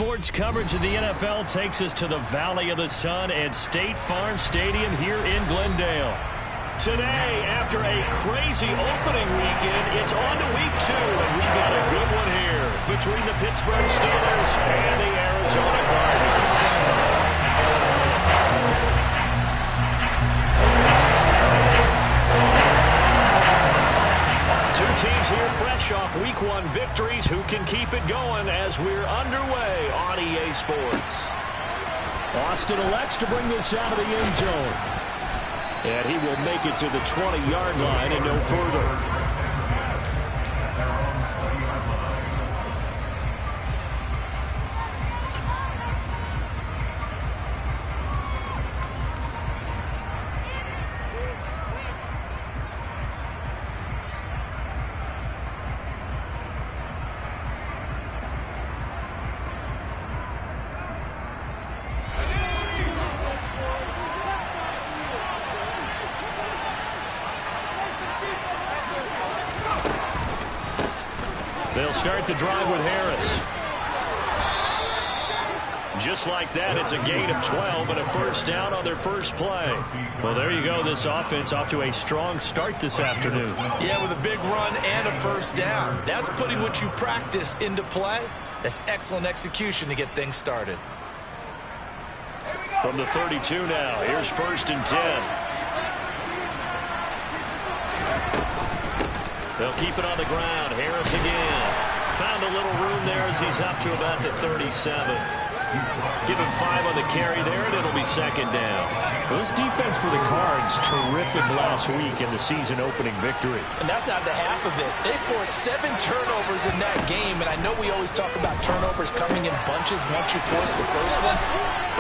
sports coverage of the NFL takes us to the Valley of the Sun and State Farm Stadium here in Glendale. Today, after a crazy opening weekend, it's on to week 2, and we've got a good one here between the Pittsburgh Steelers and the Arizona Cardinals. Two teams here fresh off Week 1 victories who can keep it going as we're underway on EA Sports. Austin elects to bring this out of the end zone. And he will make it to the 20-yard line and no further. They'll start the drive with Harris. Just like that, it's a gain of 12 and a first down on their first play. Well, there you go. This offense off to a strong start this afternoon. Yeah, with a big run and a first down. That's putting what you practice into play. That's excellent execution to get things started. From the 32 now, here's 1st and 10. They'll keep it on the ground. Harris again. Found a little room there as he's up to about the 37. Give him 5 on the carry there, and it'll be 2nd down. Well, this defense for the Cards, terrific last week in the season-opening victory. And that's not the half of it. They forced 7 turnovers in that game, and I know we always talk about turnovers coming in bunches once you force the first one,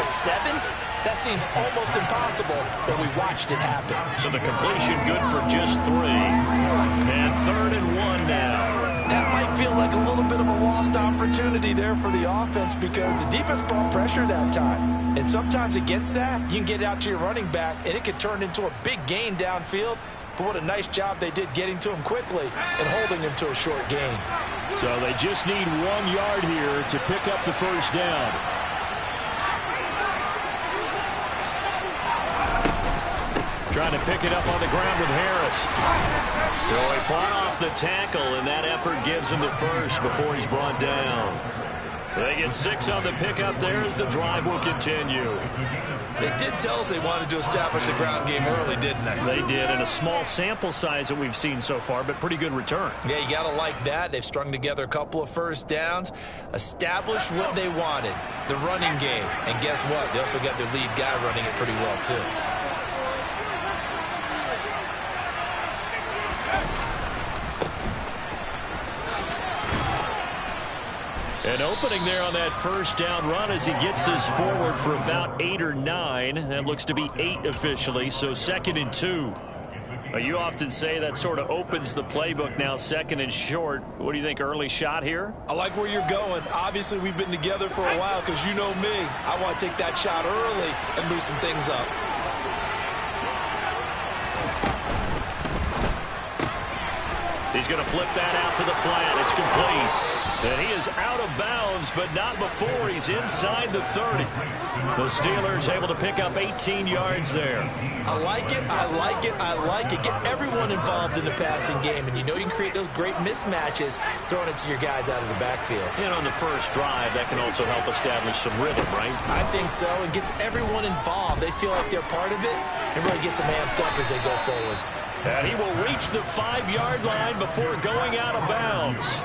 but 7? That seems almost impossible when we watched it happen. So the completion good for just 3. And 3rd and 1 now. That might feel like a little bit of a lost opportunity there for the offense because the defense brought pressure that time. And sometimes against that, you can get out to your running back, and it could turn into a big gain downfield. But what a nice job they did getting to him quickly and holding him to a short gain. So they just need 1 yard here to pick up the first down. Trying to pick it up on the ground with Harris. So he fought off the tackle, and that effort gives him the first before he's brought down. They get 6 on the pickup there as the drive will continue. They did tell us they wanted to establish the ground game early, didn't they? They did, and a small sample size that we've seen so far, but pretty good return. Yeah, you got to like that. They've strung together a couple of first downs, established what they wanted, the running game. And guess what? They also got their lead guy running it pretty well, too. An opening there on that first down run as he gets this forward for about 8 or 9. That looks to be 8 officially, so 2nd and 2. You often say that sort of opens the playbook now, 2nd and short. What do you think, early shot here? I like where you're going. Obviously, we've been together for a while because you know me. I want to take that shot early and loosen things up. He's going to flip that out to the flat. It's complete. And he is out of bounds, but not before he's inside the 30. The Steelers able to pick up 18 yards there. I like it, I like it, I like it. Get everyone involved in the passing game, and you know you can create those great mismatches throwing it to your guys out of the backfield. And on the first drive, that can also help establish some rhythm, right? I think so. It gets everyone involved. They feel like they're part of it and really gets them amped up as they go forward. And he will reach the 5-yard line before going out of bounds.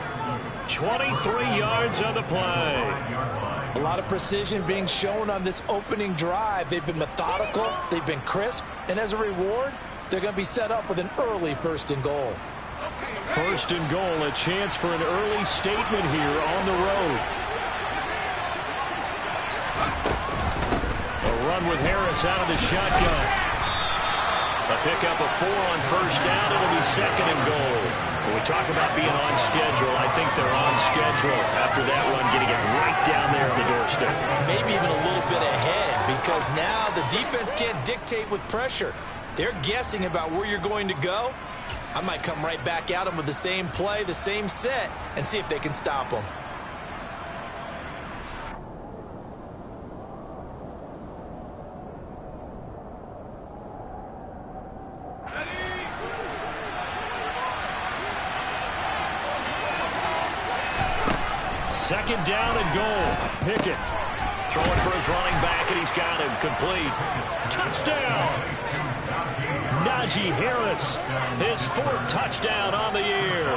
23 yards on the play. A lot of precision being shown on this opening drive. They've been methodical, they've been crisp, and as a reward, they're going to be set up with an early 1st and goal. 1st and goal, a chance for an early statement here on the road. A run with Harris out of the shotgun. A pickup of 4 on first down. It'll be 2nd and goal. When we talk about being on schedule, I think they're on schedule after that run, getting it right down there on the doorstep. Maybe even a little bit ahead because now the defense can't dictate with pressure. They're guessing about where you're going to go. I might come right back at them with the same play, the same set, and see if they can stop them. second down and goal. Pickett throwing for his running back, and he's got him complete. Touchdown! Najee Harris, his 4th touchdown on the year.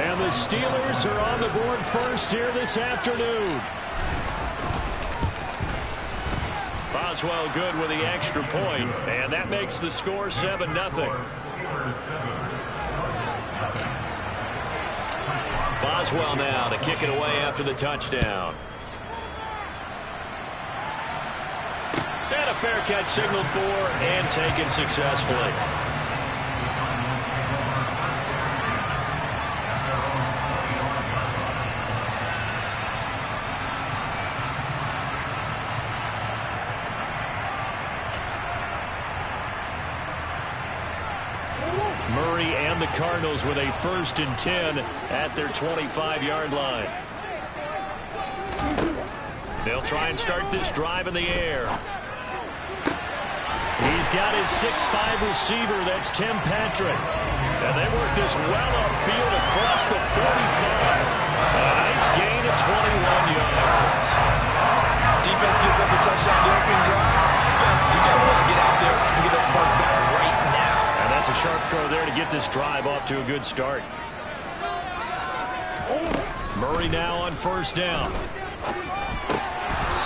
And the Steelers are on the board first here this afternoon. Boswell good with the extra point, and that makes the score 7-0. Boswell now to kick it away after the touchdown. And a fair catch signaled for and taken successfully. Murray and the Cardinals with a 1st and 10 at their 25-yard line. They'll try and start this drive in the air. He's got his 6'5" receiver. That's Tim Patrick. And they work this well upfield across the 45. A nice gain of 21 yards. Defense gives up a touchdown the opening drive. Offense, you got to get out there and get those points back right now. And that's a sharp throw there to get this drive off to a good start. Murray now on 1st down.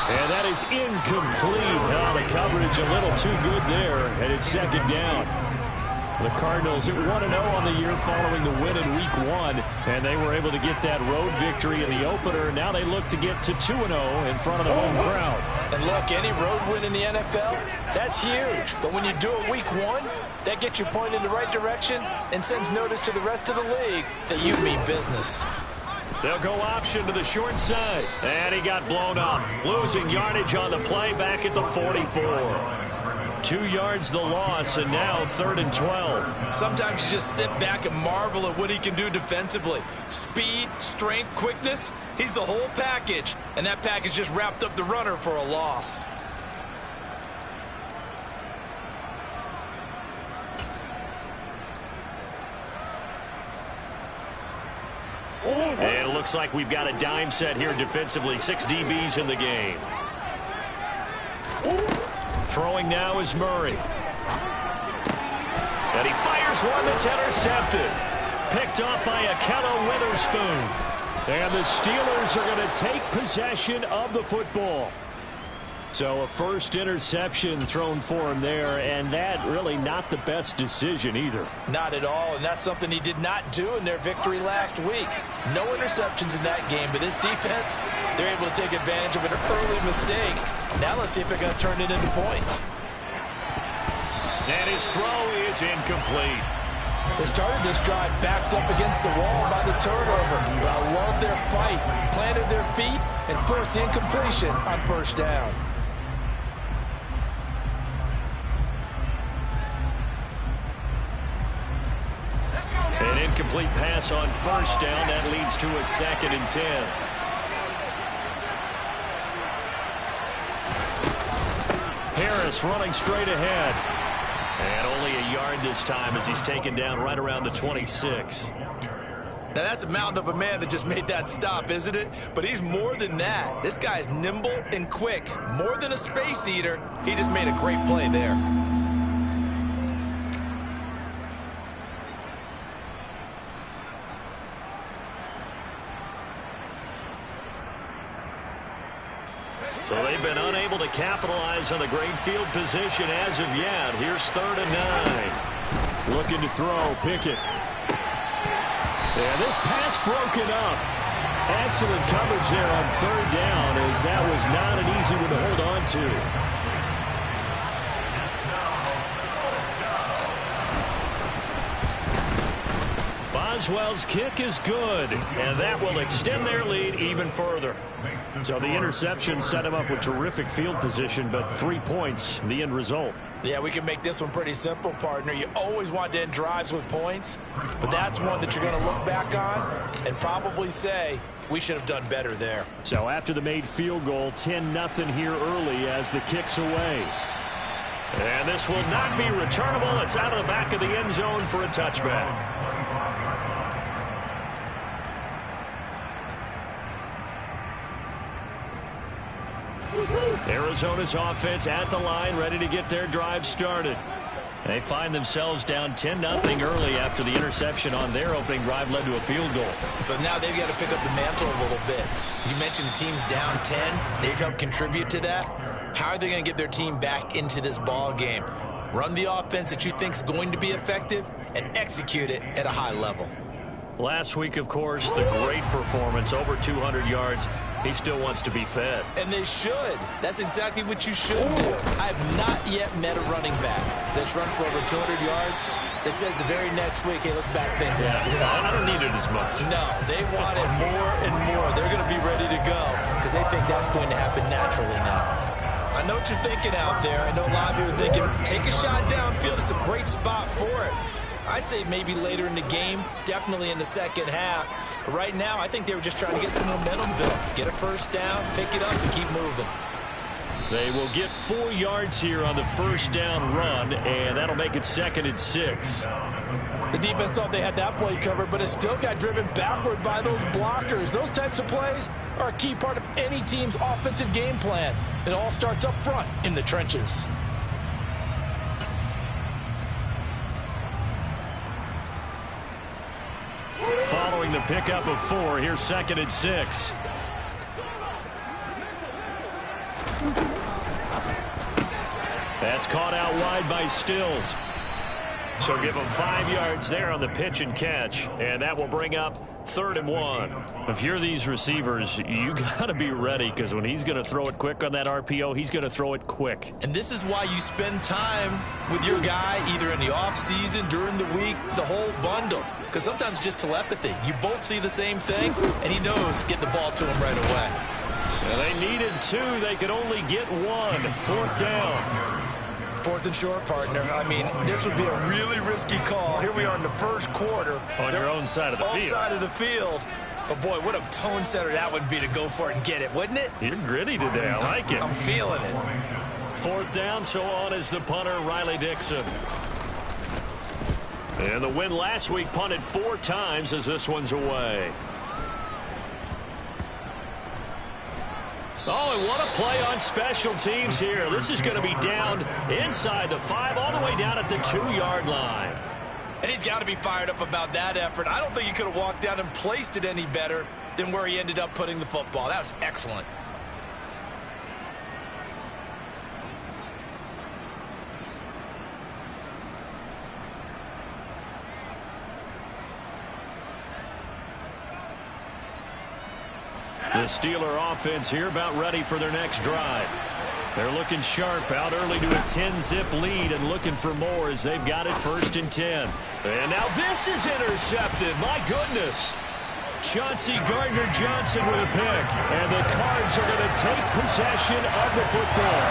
And that is incomplete. Oh, the coverage a little too good there, and it's 2nd down. The Cardinals at 1-0 on the year following the win in Week 1, and they were able to get that road victory in the opener. Now they look to get to 2-0 in front of the home crowd. And look, any road win in the NFL, that's huge. But when you do it Week 1, that gets you pointed in the right direction and sends notice to the rest of the league that you mean business. They'll go option to the short side. And he got blown up. Losing yardage on the play back at the 44. 2 yards the loss, and now 3rd and 12. Sometimes you just sit back and marvel at what he can do defensively. Speed, strength, quickness. He's the whole package. And that package just wrapped up the runner for a loss. And it looks like we've got a dime set here defensively. 6 DBs in the game. Throwing now is Murray. And he fires one that's intercepted. Picked off by Akello Witherspoon. And the Steelers are going to take possession of the football. So a 1st interception thrown for him there, and that really not the best decision either. Not at all, and that's something he did not do in their victory last week. No interceptions in that game, but this defense, they're able to take advantage of an early mistake. Now let's see if they're going to turn it into points. And his throw is incomplete. They started this drive backed up against the wall by the turnover. But I love their fight, planted their feet, and forced the incompletion on 1st down. An incomplete pass on 1st down. That leads to a 2nd and 10. Harris running straight ahead. And only a yard this time as he's taken down right around the 26. Now that's a mountain of a man that just made that stop, isn't it? But he's more than that. This guy's nimble and quick. More than a space eater. He just made a great play there. So they've been unable to capitalize on the great field position as of yet. Here's 3rd and 9. Looking to throw, Pickett. And this pass broken up. Excellent coverage there on 3rd down, as that was not an easy one to hold on to. Boswell's kick is good, and that will extend their lead even further. So the interception set him up with terrific field position, but 3 points, the end result. Yeah, we can make this one pretty simple, partner. You always want to end drives with points, but that's one that you're going to look back on and probably say, we should have done better there. So after the made field goal, 10-0 here early as the kick's away. And this will not be returnable. It's out of the back of the end zone for a touchback. Arizona's offense at the line, ready to get their drive started. They find themselves down 10-0 early after the interception on their opening drive led to a field goal. So now they've got to pick up the mantle a little bit. You mentioned the team's down 10. They've helped contribute to that. How are they going to get their team back into this ball game? Run the offense that you think is going to be effective and execute it at a high level. Last week, of course, the great performance, over 200 yards. He still wants to be fed. And they should. That's exactly what you should do. I have not yet met a running back that's run for over 200 yards that says the very next week, hey, let's back things up. I don't need it as much. No, they want it more and more. They're going to be ready to go because they think that's going to happen naturally now. I know what you're thinking out there. I know a lot of you are thinking, take a shot downfield. It's a great spot for it. I'd say maybe later in the game, definitely in the second half. But right now, I think they were just trying to get some momentum built. Get a first down, pick it up, and keep moving. They will get 4 yards here on the first down run, and that'll make it 2nd and 6. The defense thought they had that play covered, but it still got driven backward by those blockers. Those types of plays are a key part of any team's offensive game plan. It all starts up front in the trenches. Following the pickup of 4, here's 2nd and 6. That's caught out wide by Stills. So give him 5 yards there on the pitch and catch, and that will bring up 3rd and 1. If you're these receivers, you got to be ready because when he's going to throw it quick on that RPO, he's going to throw it quick. And this is why you spend time with your guy either in the offseason, during the week, the whole bundle. Because sometimes it's just telepathy. You both see the same thing, and he knows get the ball to him right away. Well, they needed 2. They could only get 1. 4th down. 4th and short, partner. I mean, this would be a really risky call. Here we are in the first quarter. On your own side of the field. On side of the field. But, boy, what a tone setter that would be to go for it and get it, wouldn't it? You're gritty today. I like it. I'm feeling it. 4th down, so on is the punter, Riley Dixon. And the win last week punted 4 times as this one's away. Oh, and what a play on special teams here. This is going to be down inside the 5, all the way down at the 2-yard line. And he's got to be fired up about that effort. I don't think he could have walked down and placed it any better than where he ended up putting the football. That was excellent. The Steeler offense here about ready for their next drive. They're looking sharp, out early to a 10-zip lead and looking for more as they've got it 1st and 10. And now this is intercepted. My goodness. Chauncey Gardner-Johnson with a pick. And the Cards are going to take possession of the football.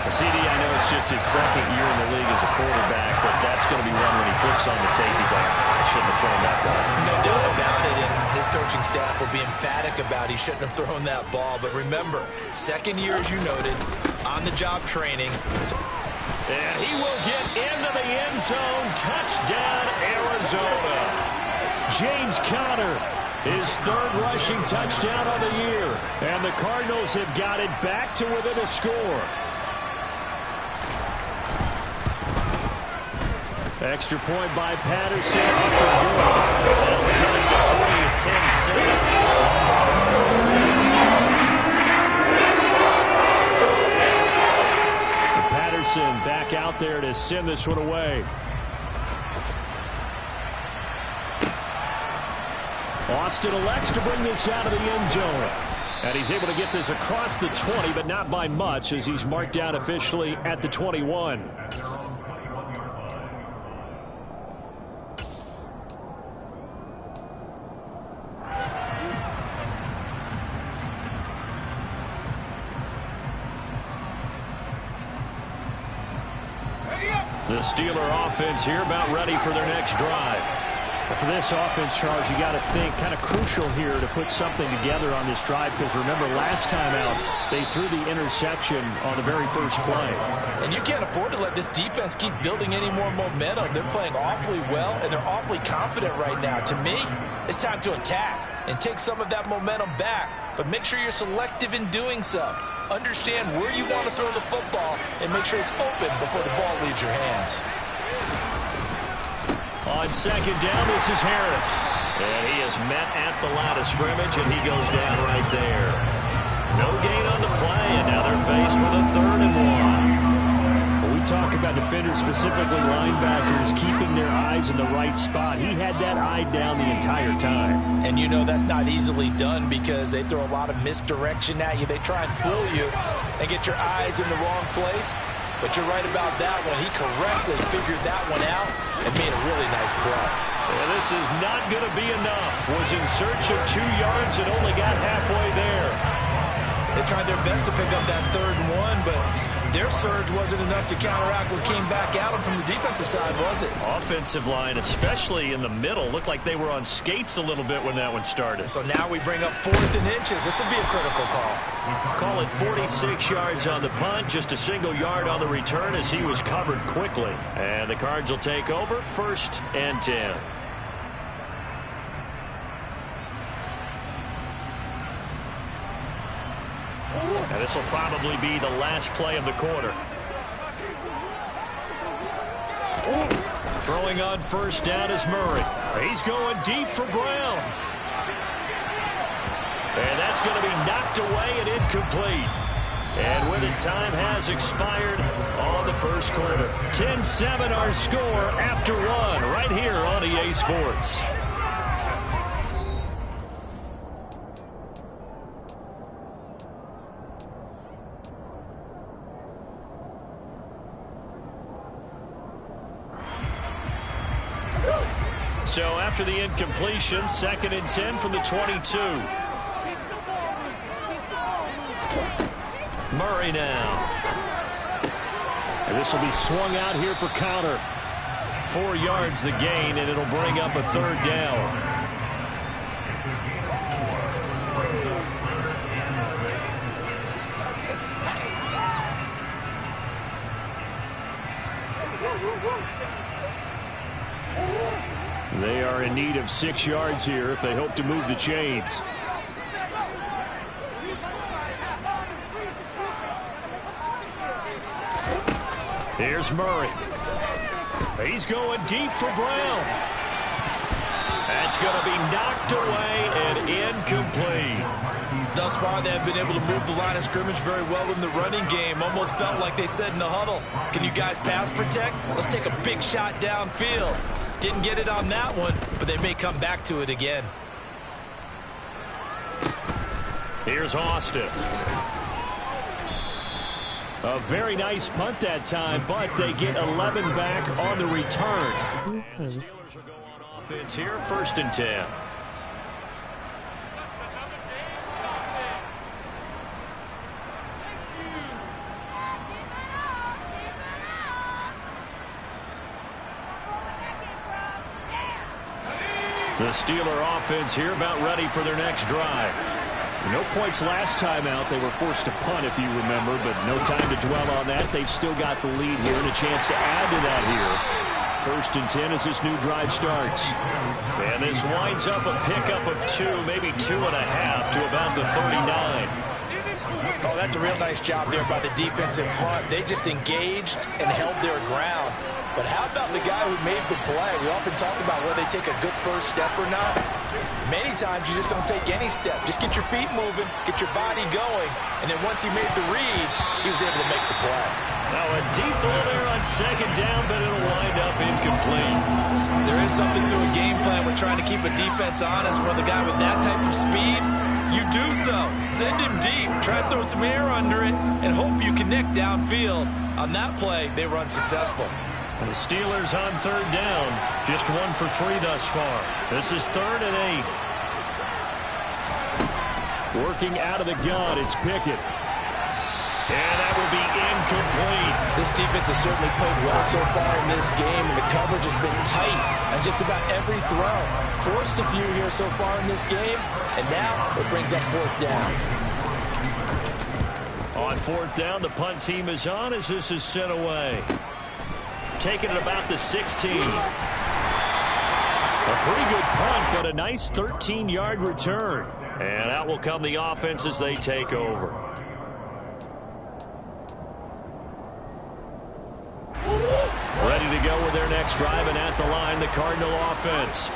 CD, I know it's just his 2nd year in the league as a quarterback, but that's going to be one when he flips on the tape. He's like, I shouldn't have thrown that ball. No doubt about it, and his coaching staff will be emphatic about he shouldn't have thrown that ball. But remember, 2nd year, as you noted, on-the-job training. And he will get into the end zone. Touchdown, Arizona. James Conner, his 3rd rushing touchdown on the year. And the Cardinals have got it back to within a score. Extra point by Patterson. Up and good. That'll cut it to 40-10. Patterson back out there to send this one away. Austin elects to bring this out of the end zone. And he's able to get this across the 20, but not by much as he's marked down officially at the 21. The Steeler offense here about ready for their next drive. But for this offense, Charles, you got to think kind of crucial here to put something together on this drive because remember last time out they threw the interception on the very first play. And you can't afford to let this defense keep building any more momentum. They're playing awfully well and they're awfully confident right now. To me, it's time to attack and take some of that momentum back. but make sure you're selective in doing so. Understand where you want to throw the football and make sure it's open before the ball leaves your hands. On second down, this is Harris. And he is met at the line of scrimmage, and he goes down right there. No gain on the play, and now they're faced with a 3rd and 1. When we talk about defenders, specifically linebackers, keeping their eyes in the right spot, he had that eye down the entire time. And you know that's not easily done because they throw a lot of misdirection at you. They try and fool you and get your eyes in the wrong place. But you're right about that one. He correctly figured that one out and made a really nice play. And this is not going to be enough. Was in search of 2 yards and only got halfway there. They tried their best to pick up that 3rd and 1, but their surge wasn't enough to counteract what came back at them from the defensive side, was it? Offensive line, especially in the middle, looked like they were on skates a little bit when that one started. So now we bring up 4th and inches. This will be a critical call. Call it 46 yards on the punt, just a single yard on the return as he was covered quickly. And the Cards will take over, 1st and 10. And this will probably be the last play of the quarter. Throwing on 1st down is Murray. He's going deep for Brown. And that's going to be knocked away and incomplete. And with it, time has expired on the 1st quarter. 10-7 our score after 1 right here on EA Sports. So after the incompletion, 2nd and 10 from the 22. Murray now. And this will be swung out here for counter. 4 yards the gain, and it'll bring up a 3rd down. They are in need of 6 yards here if they hope to move the chains. Here's Murray. He's going deep for Brown. That's going to be knocked away and incomplete. Thus far, they have been able to move the line of scrimmage very well in the running game. Almost felt like they said in the huddle, can you guys pass protect? Let's take a big shot downfield. Didn't get it on that one, but they may come back to it again. Here's Austin. A very nice punt that time, but they get 11 back on the return. And the Steelers will go on offense here, 1st and 10. The Steeler offense here about ready for their next drive. No points last time out. They were forced to punt, if you remember, but no time to dwell on that. They've still got the lead here and a chance to add to that here. 1st and 10 as this new drive starts. And this winds up a pickup of 2, maybe 2.5 to about the 39. Oh, that's a real nice job there by the defense in front. They just engaged and held their ground. But how about the guy who made the play? We often talk about whether they take a good first step or not. Many times you just don't take any step. Just get your feet moving, get your body going, and then once he made the read, he was able to make the play. Now a deep ball there on 2nd down, but it'll wind up incomplete. There is something to a game plan. We're trying to keep a defense honest. With a guy with that type of speed, you do so. Send him deep. Try to throw some air under it and hope you connect downfield. On that play, they were unsuccessful. And the Steelers on 3rd down. Just 1 for 3 thus far. This is 3rd and 8. Working out of the gun, it's Pickett. And that will be incomplete. This defense has certainly played well so far in this game, and the coverage has been tight on just about every throw. Forced a few here so far in this game, and now it brings up 4th down. On 4th down, the punt team is on as this is sent away. Taking it about the 16. A pretty good punt, but a nice 13-yard return. And out will come the offense as they take over. Ready to go with their next drive, and at the line, the Cardinal offense.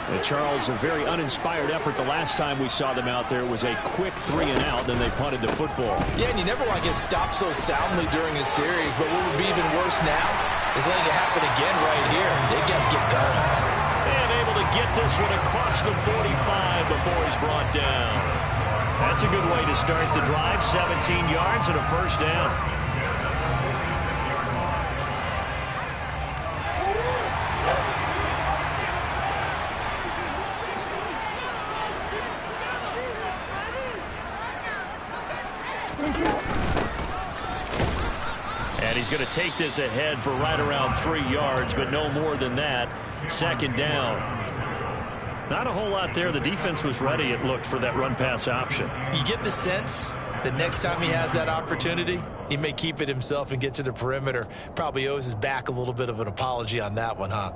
And Charles, a very uninspired effort the last time we saw them out there was a quick 3-and-out, then they punted the football. Yeah, and you never want to get stopped so soundly during a series, but what would be even worse now is letting it happen again right here. They've got to get going. And able to get this one across the 45 before he's brought down. That's a good way to start the drive. 17 yards and a first down. And he's going to take this ahead for right around 3 yards, but no more than that. Second down. Not a whole lot there. The defense was ready, it looked, for that run-pass option. You get the sense that next time he has that opportunity, he may keep it himself and get to the perimeter. Probably owes his back a little bit of an apology on that one, huh?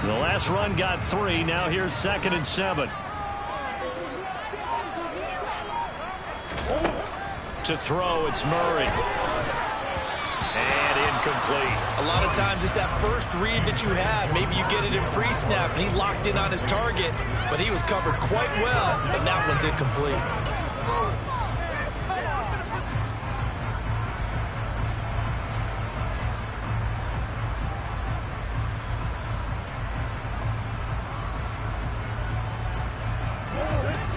The last run got 3. Now here's 2nd and 7. To throw, it's Murray. And incomplete. A lot of times it's that first read that you have. Maybe you get it in pre-snap, and he locked in on his target, but he was covered quite well, and that one's incomplete.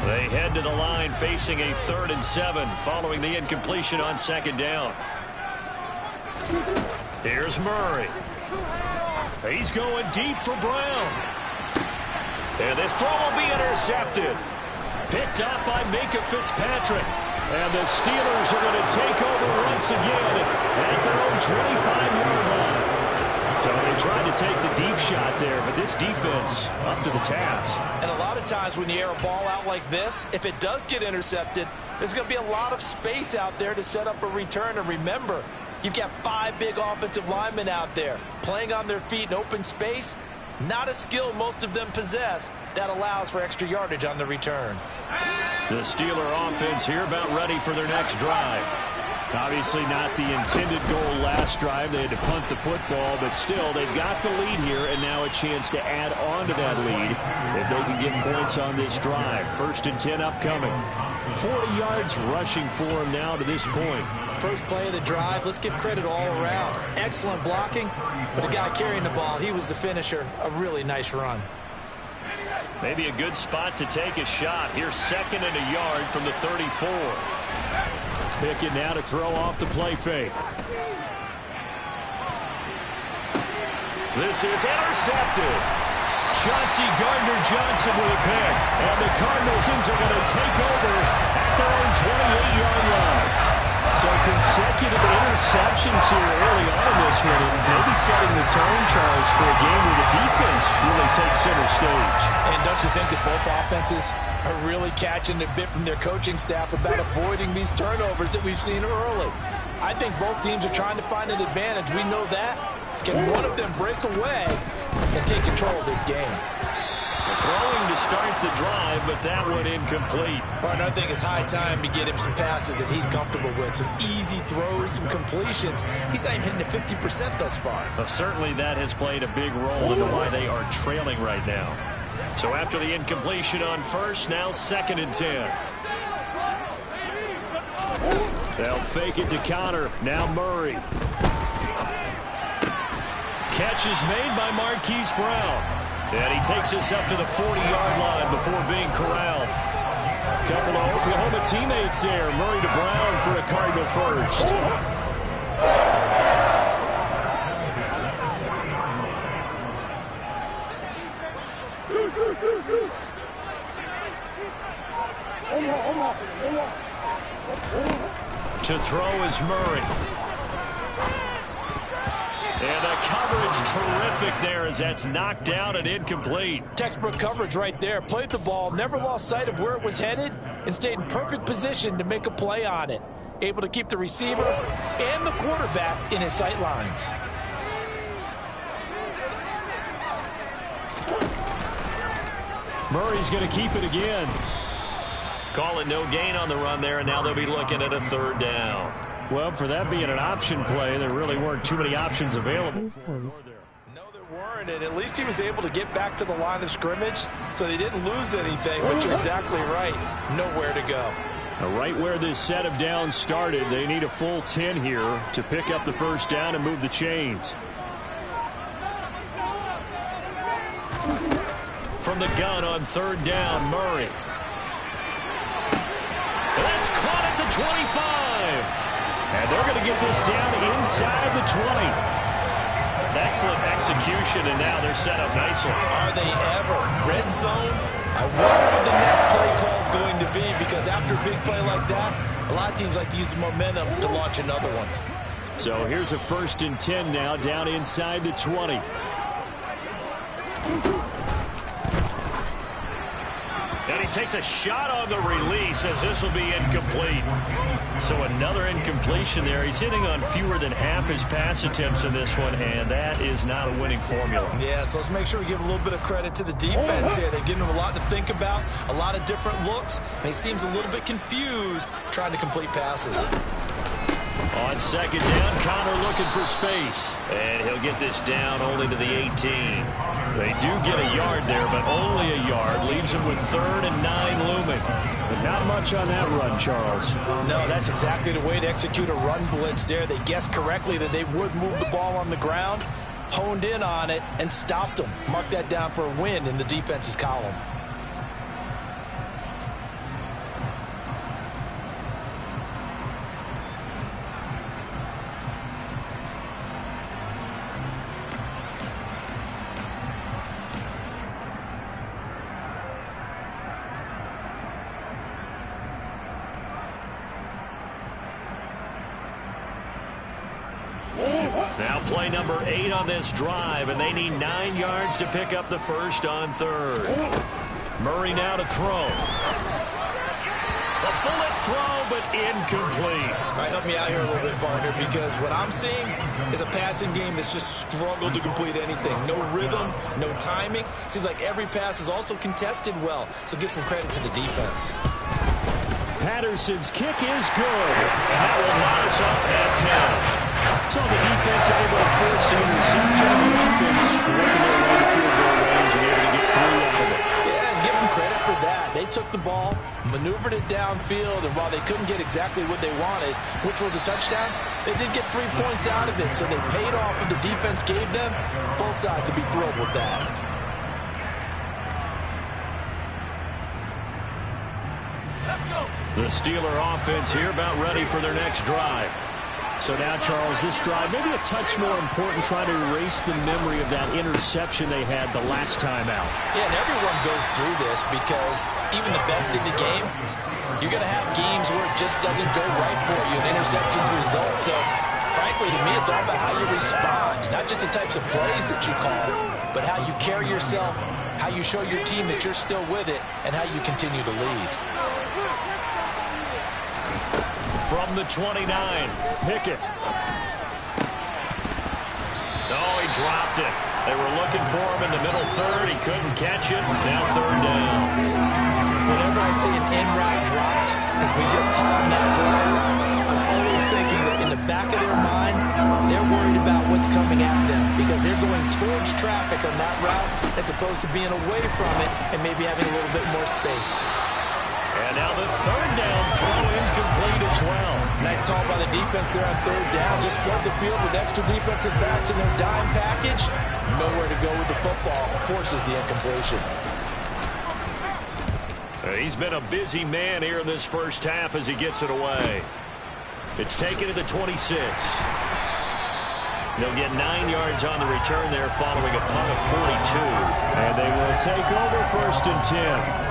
They head to the line facing a 3rd and 7 following the incompletion on 2nd down. Here's Murray. He's going deep for Brown. And this throw will be intercepted. Picked up by Minka Fitzpatrick. And the Steelers are going to take over once again at their own 25-yard line. So they tried to take the deep shot there, but this defense up to the task. And a lot of times when you air a ball out like this, if it does get intercepted, there's going to be a lot of space out there to set up a return. And remember, you've got 5 big offensive linemen out there playing on their feet in open space. Not a skill most of them possess that allows for extra yardage on the return. The Steeler offense here about ready for their next drive. Obviously not the intended goal last drive. They had to punt the football, but still, they've got the lead here, and now a chance to add on to that lead if they can get points on this drive. 1st and 10 upcoming. 40 yards rushing for them now to this point. First play of the drive, let's give credit all around. Excellent blocking, but the guy carrying the ball, he was the finisher. A really nice run. Maybe a good spot to take a shot. Here's 2nd and a yard from the 34. Pickett now to throw off the play fake. This is intercepted. Chauncey Gardner-Johnson with a pick. And the Cardinals are going to take over at their own 28-yard line. So consecutive interceptions here early on in this one, and maybe setting the tone, Charles, for a game where the defense really takes center stage. And don't you think that both offenses are really catching a bit from their coaching staff about avoiding these turnovers that we've seen early? I think both teams are trying to find an advantage. We know that. Can one of them break away and take control of this game? Throwing to start the drive, but that one incomplete. Partner, I think it's high time to get him some passes that he's comfortable with. Some easy throws, some completions. He's not even hitting to 50% thus far. Well, certainly that has played a big role into why they are trailing right now. So after the incompletion on 1st, now 2nd and 10. They'll fake it to Connor. Now Murray. Catch is made by Marquise Brown. And he takes us up to the 40-yard line before being corralled. Couple of Oklahoma teammates there. Murray to Brown for a Cardinal first. To throw is Murray. And the coverage Coverage terrific there as that's knocked down and incomplete. Textbook coverage right there. Played the ball, never lost sight of where it was headed, and stayed in perfect position to make a play on it. Able to keep the receiver and the quarterback in his sight lines. Murray's going to keep it again. Call it no gain on the run there, and now they'll be looking at a third down. Well, for that being an option play, there really weren't too many options available. No, there weren't, and at least he was able to get back to the line of scrimmage, so they didn't lose anything, but you're exactly right. Nowhere to go. Right where this set of downs started, they need a full 10 here to pick up the first down and move the chains. From the gun on third down, Murray. That's caught at the 25. And they're going to get this down inside the 20. Excellent execution, and now they're set up nicely. Are they ever? Red zone? I wonder what the next play call is going to be, because after a big play like that, a lot of teams like to use the momentum to launch another one. So here's a 1st and 10 now, down inside the 20. And he takes a shot on the release as this will be incomplete. So another incompletion there. He's hitting on fewer than half his pass attempts in this one, and that is not a winning formula. Yeah, so let's make sure we give a little bit of credit to the defense here. They're giving him a lot to think about, a lot of different looks, and he seems a little bit confused trying to complete passes. On second down, Connor looking for space. And he'll get this down only to the 18. They do get a yard there, but only a yard. Leaves him with 3rd and 9 looming. But not much on that run, Charles. No, that's exactly the way to execute a run blitz there. They guessed correctly that they would move the ball on the ground, honed in on it, and stopped them. Mark that down for a win in the defense's column. Now play number 8 on this drive, and they need 9 yards to pick up the first on third. Murray now to throw. A bullet throw, but incomplete. All right, help me out here a little bit, partner, because what I'm seeing is a passing game that's just struggled to complete anything. No rhythm, no timing. Seems like every pass is also contested well, so give some credit to the defense. Patterson's kick is good. And that will knot us up at 10. So the defense able to force an interception. The offense working their way to field goal range and able to get 3 out of it. Yeah, give them credit for that. They took the ball, maneuvered it downfield, and while they couldn't get exactly what they wanted, which was a touchdown, they did get 3 points out of it, so they paid off what the defense gave them. Both sides to be thrilled with that. The Steeler offense here about ready for their next drive. So now, Charles, this drive maybe a touch more important, trying to erase the memory of that interception they had the last time out. Yeah, and everyone goes through this because even the best in the game, you're going to have games where it just doesn't go right for you, and interceptions result. So, frankly, to me, it's all about how you respond, not just the types of plays that you call, but how you carry yourself, how you show your team that you're still with it, and how you continue to lead. From the 29, Pickett. Oh, he dropped it. They were looking for him in the middle third. He couldn't catch it. Now 3rd down. Whenever I see an end route dropped, as we just saw on that play, I'm always thinking that in the back of their mind, they're worried about what's coming at them because they're going towards traffic on that route as opposed to being away from it and maybe having a little bit more space. And now the 3rd down throw incomplete as well. Nice call by the defense there on 3rd down. Just flood the field with extra defensive backs in their dime package. Nowhere to go with the football. Forces the incompletion. He's been a busy man here in this first half as he gets it away. It's taken to the 26. They'll get 9 yards on the return there following a punt of 42. And they will take over 1st and 10.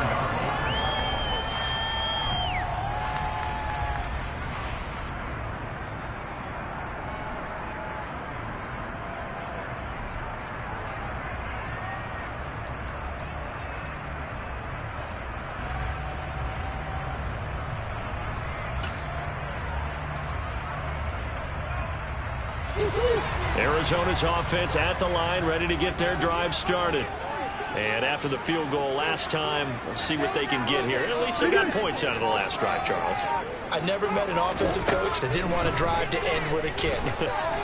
Arizona's offense at the line, ready to get their drive started. And after the field goal last time, we'll see what they can get here. At least they got points out of the last drive, Charles. I never met an offensive coach that didn't want to drive to end with a kick.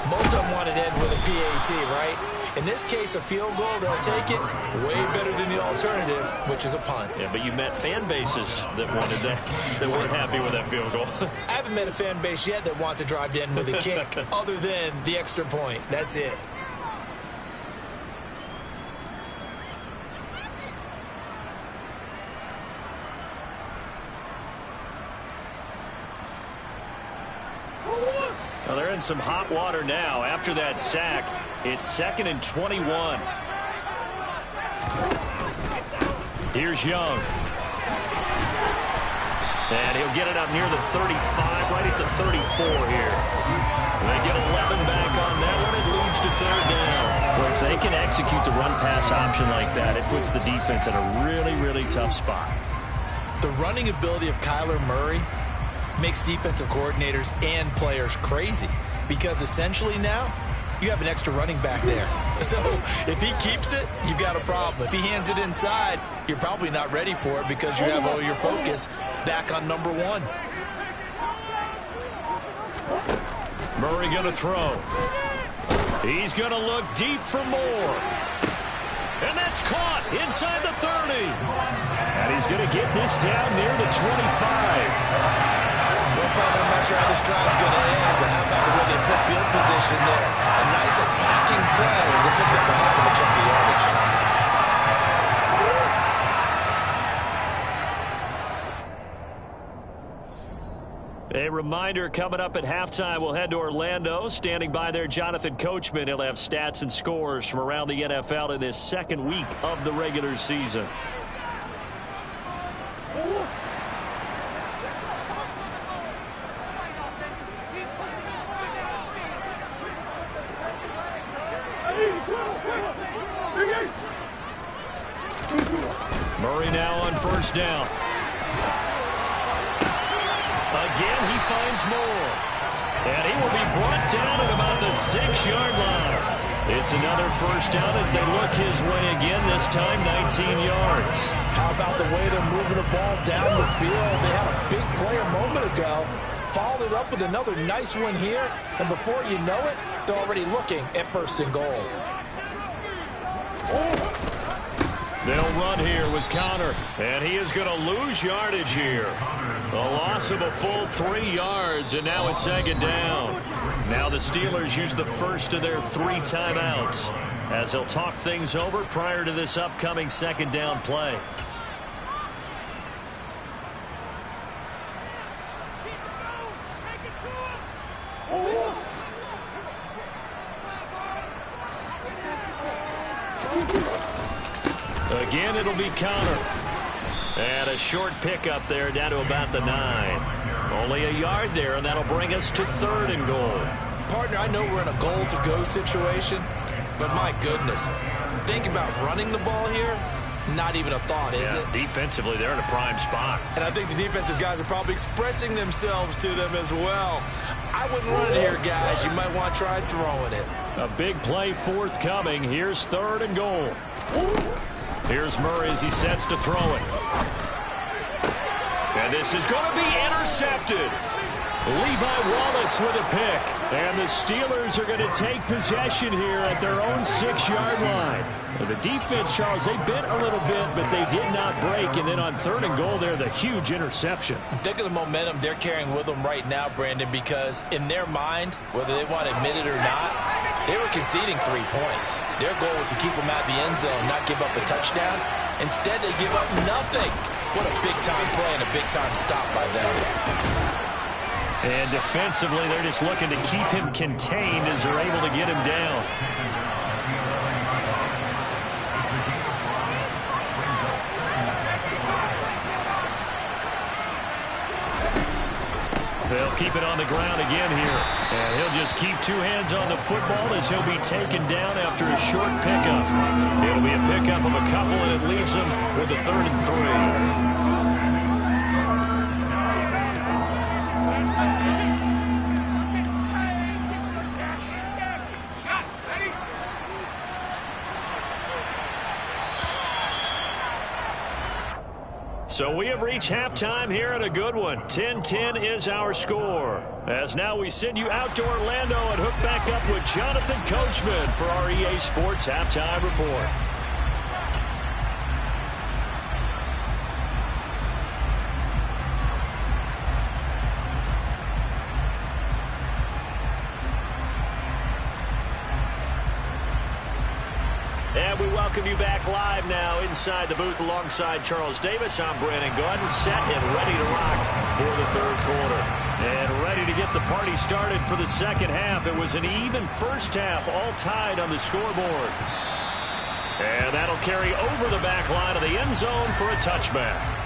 Most of them wanted to end with a PAT, right? In this case, a field goal, they'll take it way better than the alternative, which is a punt. Yeah, but you met fan bases that wanted that, that weren't happy with that field goal. I haven't met a fan base yet that wants to drive to end with a kick, other than the extra point. That's it. Well, they're in some hot water now. After that sack, it's 2nd and 21. Here's Young. And he'll get it up near the 35, right at the 34 here. And they get 11 back on that one. It leads to 3rd down. Well, if they can execute the run-pass option like that, it puts the defense in a really, really tough spot. The running ability of Kyler Murray makes defensive coordinators and players crazy, because essentially now you have an extra running back there. So if he keeps it, you've got a problem. If he hands it inside, you're probably not ready for it because you have all your focus back on number 1. Murray going to throw. He's going to look deep for more. And that's caught inside the 30. And he's going to get this down near the 25. I'm not sure how this drive's going to end, but how about the way they flip field position there? A nice attacking play. They picked up a heck of a chunk of yardage. A reminder, coming up at halftime, we'll head to Orlando. Standing by there, Jonathan Coachman. He'll have stats and scores from around the NFL in this 2nd week of the regular season. Murray now on 1st down. Again, he finds more. And he will be brought down at about the 6-yard line. It's another 1st down as they look his way again, this time 19 yards. How about the way they're moving the ball down the field? They had a big play a moment ago. Followed it up with another nice one here. And before you know it, they're already looking at 1st and goal. They'll run here with Connor, and he is going to lose yardage here. A loss of a full 3 yards, and now it's 2nd down. Now the Steelers use the first of their 3 timeouts as they'll talk things over prior to this upcoming 2nd down play. Again, it'll be Connor. And a short pickup there down to about the 9. Only a yard there, and that'll bring us to 3rd and goal. Partner, I know we're in a goal-to-go situation, but my goodness, think about running the ball here. Not even a thought, is it? Defensively, they're in a prime spot. And I think the defensive guys are probably expressing themselves to them as well. I wouldn't run it here, guys. You might want to try throwing it. A big play forthcoming. Here's 3rd and goal. Here's Murray as he sets to throw it. And this is going to be intercepted. Levi Wallace with a pick. And the Steelers are going to take possession here at their own 6-yard line. And the defense, Charles, they bent a little bit, but they did not break. And then on 3rd and goal there, the huge interception. Think of the momentum they're carrying with them right now, Brandon, because in their mind, whether they want to admit it or not, they were conceding 3 points. Their goal was to keep them out of the end zone, not give up a touchdown. Instead, they give up nothing. What a big-time play and a big-time stop by them. And defensively, they're just looking to keep him contained as they're able to get him down. They'll keep it on the ground again here. And he'll just keep 2 hands on the football as he'll be taken down after a short pickup. It'll be a pickup of a couple, and it leaves him with a 3rd and 3. So we have reached halftime here at a good one. 10-10 is our score. As now we send you out to Orlando and hook back up with Jonathan Coachman for our EA Sports Halftime Report. And we welcome you back live now inside the booth alongside Charles Davis. I'm Brandon Gordon, set and ready to rock for the third quarter. And ready to get the party started for the second half. It was an even first half, all tied on the scoreboard. And that'll carry over the back line of the end zone for a touchback.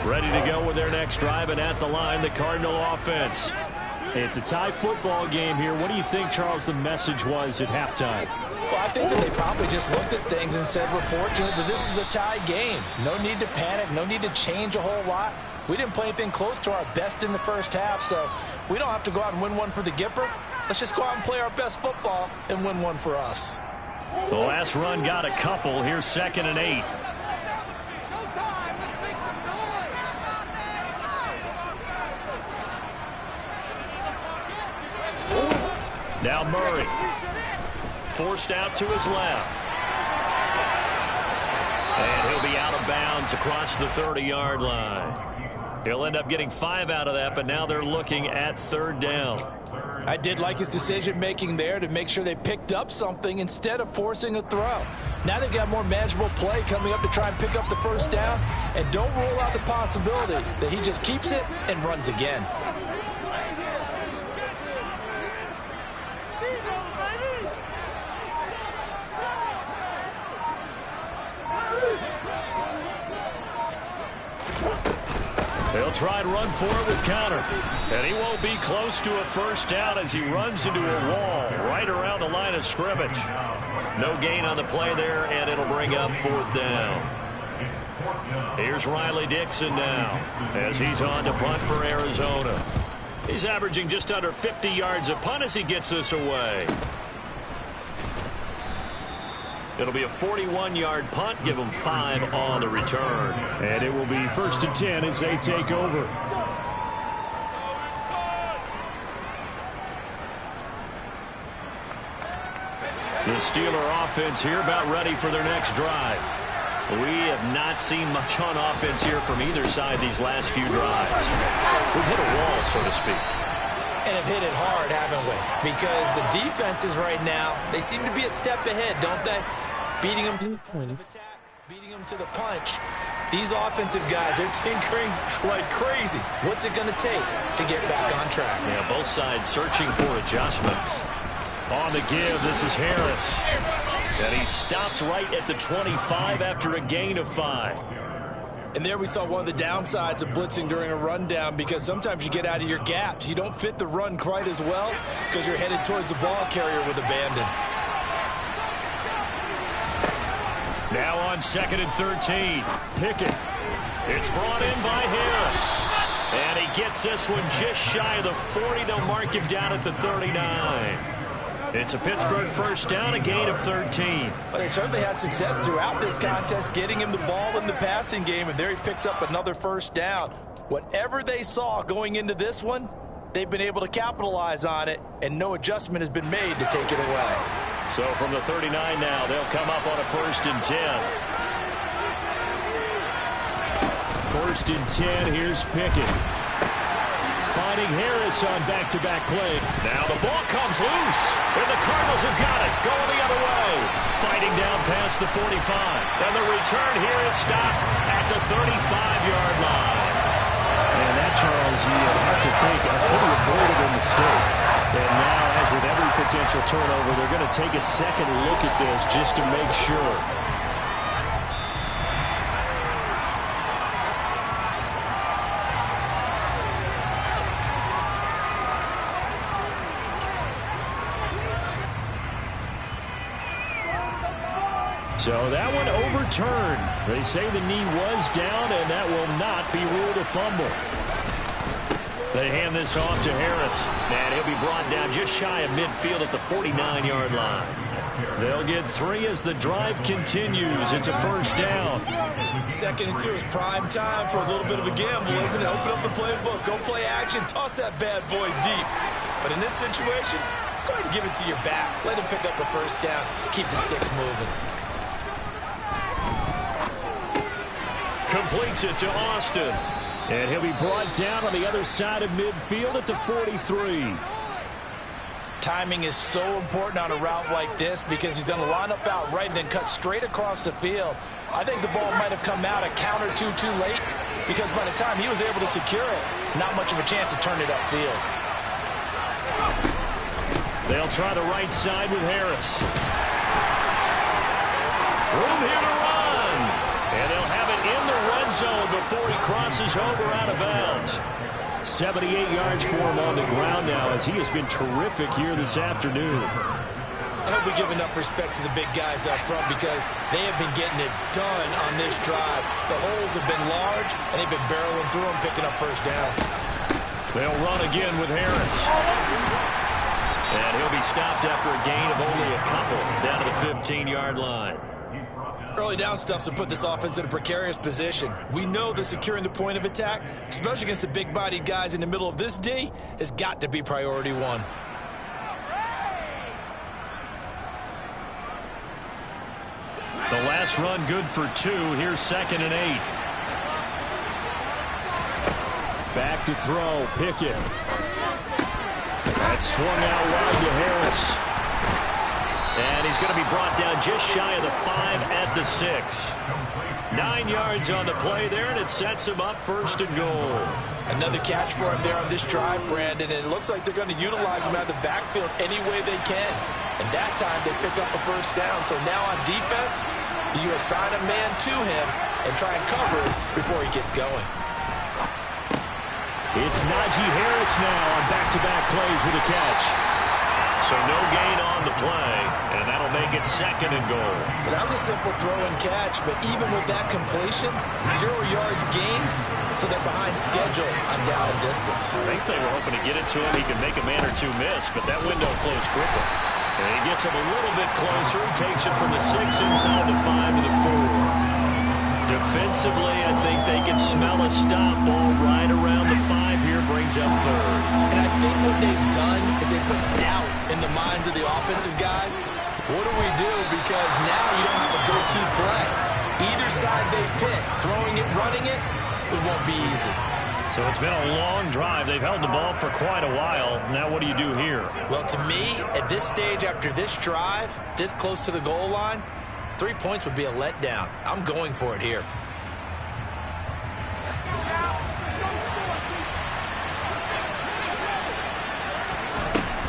Ready to go with their next drive, and at the line, the Cardinal offense. It's a tie football game here. What do you think, Charles, the message was at halftime? Well, I think that they probably just looked at things and said, we're fortunate that this is a tie game. No need to panic, no need to change a whole lot. We didn't play anything close to our best in the first half, so we don't have to go out and win one for the Gipper. Let's just go out and play our best football and win one for us. The last run got a couple. Here's 2nd and 8. Now Murray, forced out to his left. And he'll be out of bounds across the 30-yard line. He'll end up getting 5 out of that, but now they're looking at 3rd down. I did like his decision-making there to make sure they picked up something instead of forcing a throw. Now they got more manageable play coming up to try and pick up the first down, and don't rule out the possibility that he just keeps it and runs again. They'll try and run for it with counter. And he won't be close to a first down as he runs into a wall right around the line of scrimmage. No gain on the play there, and it'll bring up 4th down. Here's Riley Dixon now as he's on to punt for Arizona. He's averaging just under 50 yards a punt as he gets this away. It'll be a 41-yard punt. Give them 5 on the return. And it will be 1st and 10 as they take over. The Steeler offense here about ready for their next drive. We have not seen much on offense here from either side these last few drives. We've hit a wall, so to speak. And have hit it hard, haven't we? Because the defenses right now, they seem to be a step ahead, don't they? Beating them to the point of attack, beating them to the punch. These offensive guys, they're tinkering like crazy. What's it going to take to get back on track? Yeah, both sides searching for adjustments. On the give, this is Harris. And he stopped right at the 25 after a gain of 5. And there we saw one of the downsides of blitzing during a rundown, because sometimes you get out of your gaps. You don't fit the run quite as well because you're headed towards the ball carrier with abandon. Now on 2nd and 13. Pickett. It's brought in by Harris. And he gets this one just shy of the 40. They'll mark him down at the 39. It's a Pittsburgh first down, a gain of 13. Well, they certainly had success throughout this contest getting him the ball in the passing game, and there he picks up another first down. Whatever they saw going into this one, they've been able to capitalize on it, and no adjustment has been made to take it away. So from the 39 now, they'll come up on a 1st and 10. 1st and 10, here's Pickett. Finding Harris on back-to-back play. Now the ball comes loose, and the Cardinals have got it. Going the other way. Fighting down past the 45. And the return here is stopped at the 35-yard line. And that, Charles, you have to think a pretty avoidable mistake. And now, as with every potential turnover, they're going to take a second look at this just to make sure. So that one overturned. They say the knee was down, and that will not be ruled a fumble. They hand this off to Harris. And he'll be brought down just shy of midfield at the 49-yard line. They'll get 3 as the drive continues. It's a first down. 2nd and 2 is prime time for a little bit of a gamble, isn't it? Open up the playbook. Go play action. Toss that bad boy deep. But in this situation, go ahead and give it to your back. Let him pick up a first down. Keep the sticks moving. Completes it to Austin. And he'll be brought down on the other side of midfield at the 43. Timing is so important on a route like this because he's going to line up out right and then cut straight across the field. I think the ball might have come out a count or two too late because by the time he was able to secure it, not much of a chance to turn it upfield. They'll try the right side with Harris. Room here to run. And they'll have it in the red zone before he crosses over out of bounds. 78 yards for him on the ground now as he has been terrific here this afternoon. I hope we give enough respect to the big guys up front because they have been getting it done on this drive. The holes have been large, and they've been barreling through them, picking up first downs. They'll run again with Harris. And he'll be stopped after a gain of only a couple down to the 15-yard line. Early down stuffs will put this offense in a precarious position. We know that securing the point of attack, especially against the big-bodied guys in the middle of this D, has got to be priority one. The last run good for 2. Here's 2nd and 8. Back to throw. Pickett. That swung out wide to Harris. And he's going to be brought down just shy of the 5 at the 6. 9 yards on the play there, and it sets him up 1st and goal. Another catch for him there on this drive, Brandon, and it looks like they're going to utilize him out of the backfield any way they can. And that time they pick up a first down. So now on defense, you assign a man to him and try and cover it before he gets going. It's Najee Harris now on back-to-back plays with a catch. So no gain on the play, and that'll make it 2nd and goal. Well, that was a simple throw and catch, but even with that completion, 0 yards gained, so they're behind schedule on down and distance. I think they were hoping to get it to him. He could make a man or two miss, but that window closed quickly. And he gets him a little bit closer. He takes it from the 6 inside the 5 to the 4. Defensively, I think they can smell a stop ball right around the 5 here, brings up 3rd. And I think what they've done is they put doubt in the minds of the offensive guys. What do we do? Because now you don't have a go-to play. Either side they pick, throwing it, running it, it won't be easy. So it's been a long drive. They've held the ball for quite a while. Now what do you do here? Well, to me, at this stage after this drive, this close to the goal line, 3 points would be a letdown. I'm going for it here.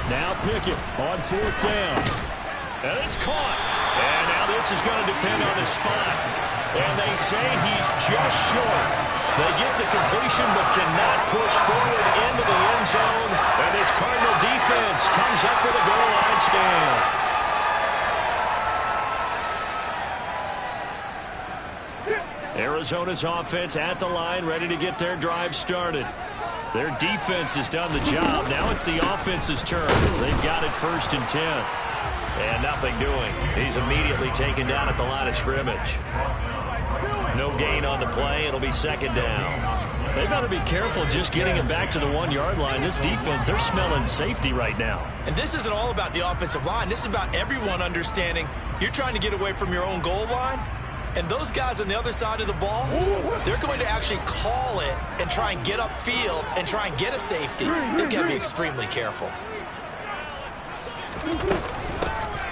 Now Pickett on 4th down. And it's caught. And now this is going to depend on the spot. And they say he's just short. They get the completion but cannot push forward into the end zone. And this Cardinal defense comes up with a goal line stand. Arizona's offense at the line, ready to get their drive started. Their defense has done the job. Now it's the offense's turn as they've got it 1st and 10. And nothing doing. He's immediately taken down at the line of scrimmage. No gain on the play. It'll be 2nd down. They better be careful just getting it back to the 1-yard line. This defense, they're smelling safety right now. And this isn't all about the offensive line. This is about everyone understanding you're trying to get away from your own goal line. And those guys on the other side of the ball, they're going to actually call it and try and get upfield and try and get a safety. They've got to be extremely careful.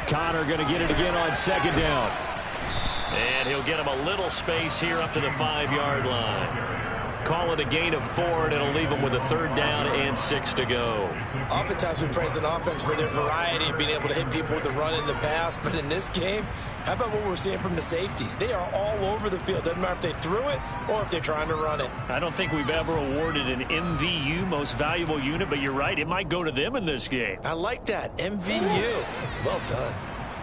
Connor going to get it again on 2nd down. And he'll get him a little space here up to the 5-yard line. Call it a gain of 4, and it'll leave him with a 3rd down and 6 to go. Oftentimes we praise an offense for their variety of being able to hit people with the run and the pass. But in this game, how about what we're seeing from the safeties? They are all over the field. Doesn't matter if they threw it or if they're trying to run it. I don't think we've ever awarded an MVU, most valuable unit, but you're right. It might go to them in this game. I like that. MVU. Well done.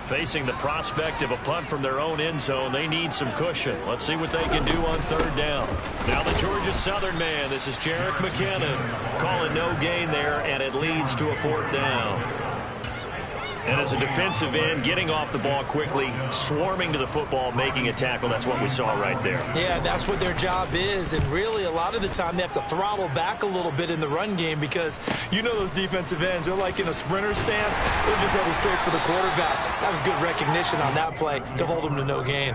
Facing the prospect of a punt from their own end zone, they need some cushion. Let's see what they can do on third down. Now the Georgia Southern man, this is Jerick McKinnon. Calling no gain there, and it leads to a fourth down. And as a defensive end, getting off the ball quickly, swarming to the football, making a tackle, that's what we saw right there. Yeah, that's what their job is, and really a lot of the time they have to throttle back a little bit in the run game because you know those defensive ends, they're like in a sprinter stance. They're just headed straight for the quarterback. That was good recognition on that play to hold them to no gain.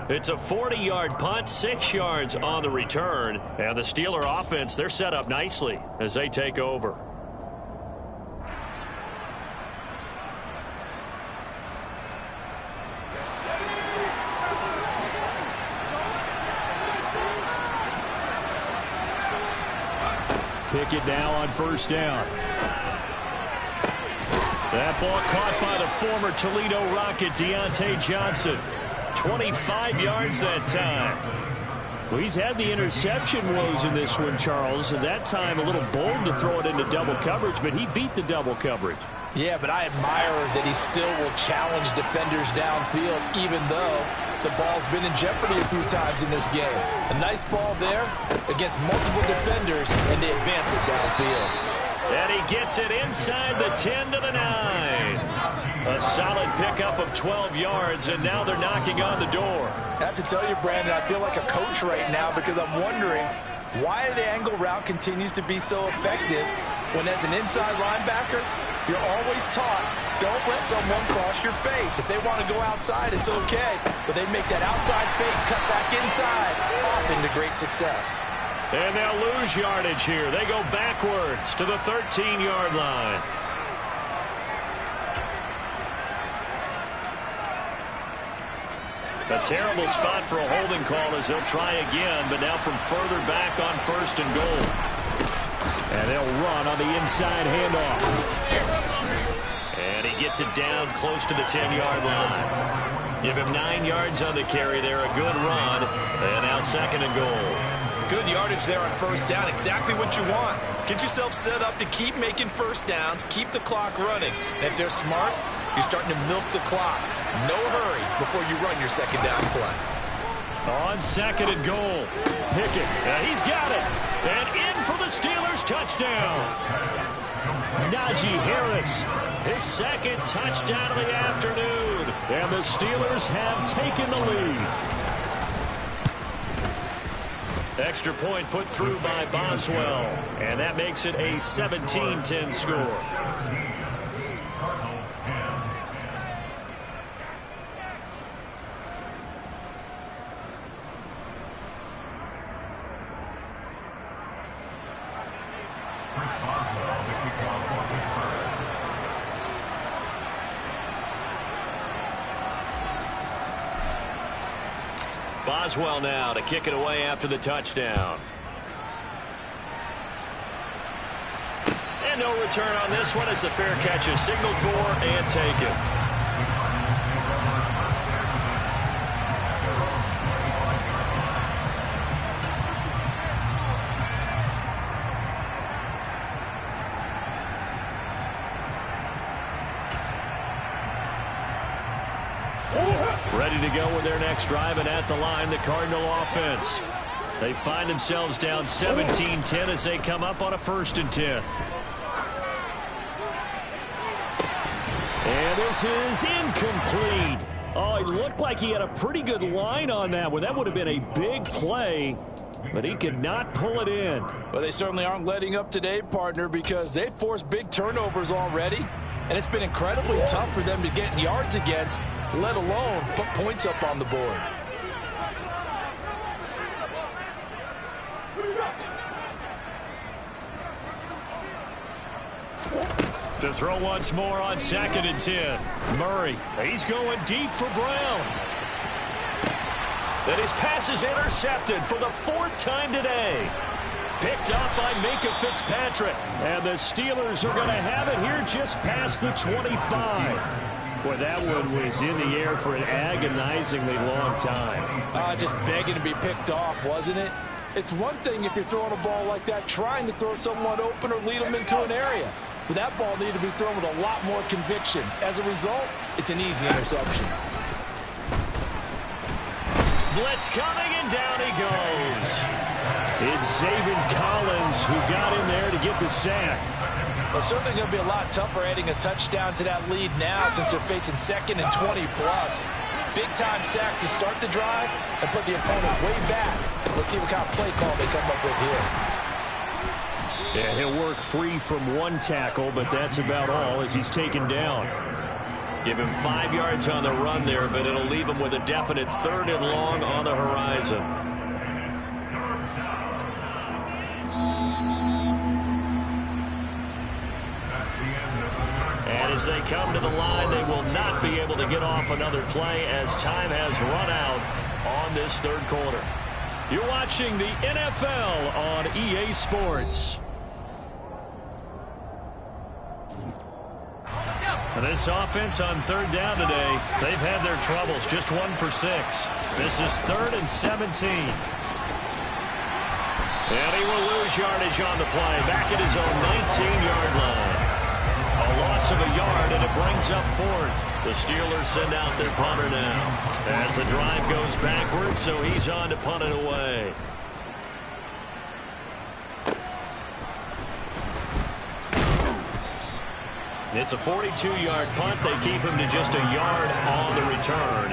It's a 40-yard punt, 6 yards on the return, and the Steeler offense, they're set up nicely as they take over. Pickett now on first down. That ball caught by the former Toledo Rocket, Deontay Johnson. 25 yards that time. Well, he's had the interception woes in this one, Charles. At that time, a little bold to throw it into double coverage, but he beat the double coverage. Yeah, but I admire that he still will challenge defenders downfield, even though the ball's been in jeopardy a few times in this game. A nice ball there against multiple defenders, and they advance it downfield. And he gets it inside the 10 to the 9. A solid pickup of 12 yards, and now they're knocking on the door. I have to tell you, Brandon, I feel like a coach right now because I'm wondering why the angle route continues to be so effective when as an inside linebacker, you're always taught, don't let someone cross your face. If they want to go outside, it's okay. But they make that outside fake, cut back inside, often to great success. And they'll lose yardage here. They go backwards to the 13-yard line. A terrible spot for a holding call as they'll try again, but now from further back on first and goal. And they'll run on the inside handoff. And he gets it down close to the 10-yard line. Give him 9 yards on the carry there. A good run. And now second and goal. Good yardage there on first down. Exactly what you want. Get yourself set up to keep making first downs. Keep the clock running. And if they're smart, you're starting to milk the clock. No hurry before you run your second down play. On second and goal. Pickett. He's got it. And in for the Steelers touchdown. Najee Harris. His second touchdown of the afternoon. And the Steelers have taken the lead. Extra point put through by Boswell. And that makes it a 17-10 score. Boswell now to kick it away after the touchdown. And no return on this one as the fair catch is signaled for and taken. Ready to go with their next drive, and at the line, the Cardinal offense. They find themselves down 17-10 as they come up on a 1st and 10. And this is incomplete. Oh, it looked like he had a pretty good line on that one. That would have been a big play, but he could not pull it in. Well, they certainly aren't letting up today, partner, because they've forced big turnovers already, and it's been incredibly tough for them to get yards against, let alone put points up on the board. To throw once more on 2nd and 10. Murray, he's going deep for Brown. And his pass is intercepted for the 4th time today. Picked up by Minka Fitzpatrick. And the Steelers are going to have it here just past the 25. Boy, that one was in the air for an agonizingly long time. Just begging to be picked off, wasn't it? It's one thing if you're throwing a ball like that, trying to throw someone open or lead them into an area. but that ball needed to be thrown with a lot more conviction. As a result, it's an easy interception. Blitz coming, and down he goes. It's Zaven Collins who got in there to get the sack. Well, certainly going to be a lot tougher adding a touchdown to that lead now since they're facing 2nd and 20+. Big-time sack to start the drive and put the opponent way back. Let's see what kind of play call they come up with here. Yeah, he'll work free from one tackle, but that's about all as he's taken down. Give him 5 yards on the run there, but it'll leave him with a definite 3rd and long on the horizon. And as they come to the line, they will not be able to get off another play as time has run out on this 3rd quarter. You're watching the NFL on EA Sports. This offense on 3rd down today, they've had their troubles. Just 1 for 6. This is 3rd and 17. And he will lose yardage on the play. Back at his own 19-yard line. A loss of a yard, and it brings up 4th. The Steelers send out their punter now. As the drive goes backwards, so he's on to punt it away. It's a 42-yard punt. They keep him to just a yard on the return.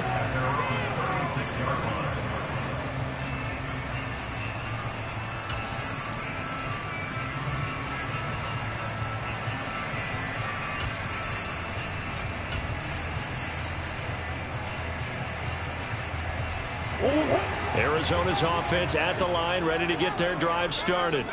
Arizona's offense at the line, ready to get their drive started.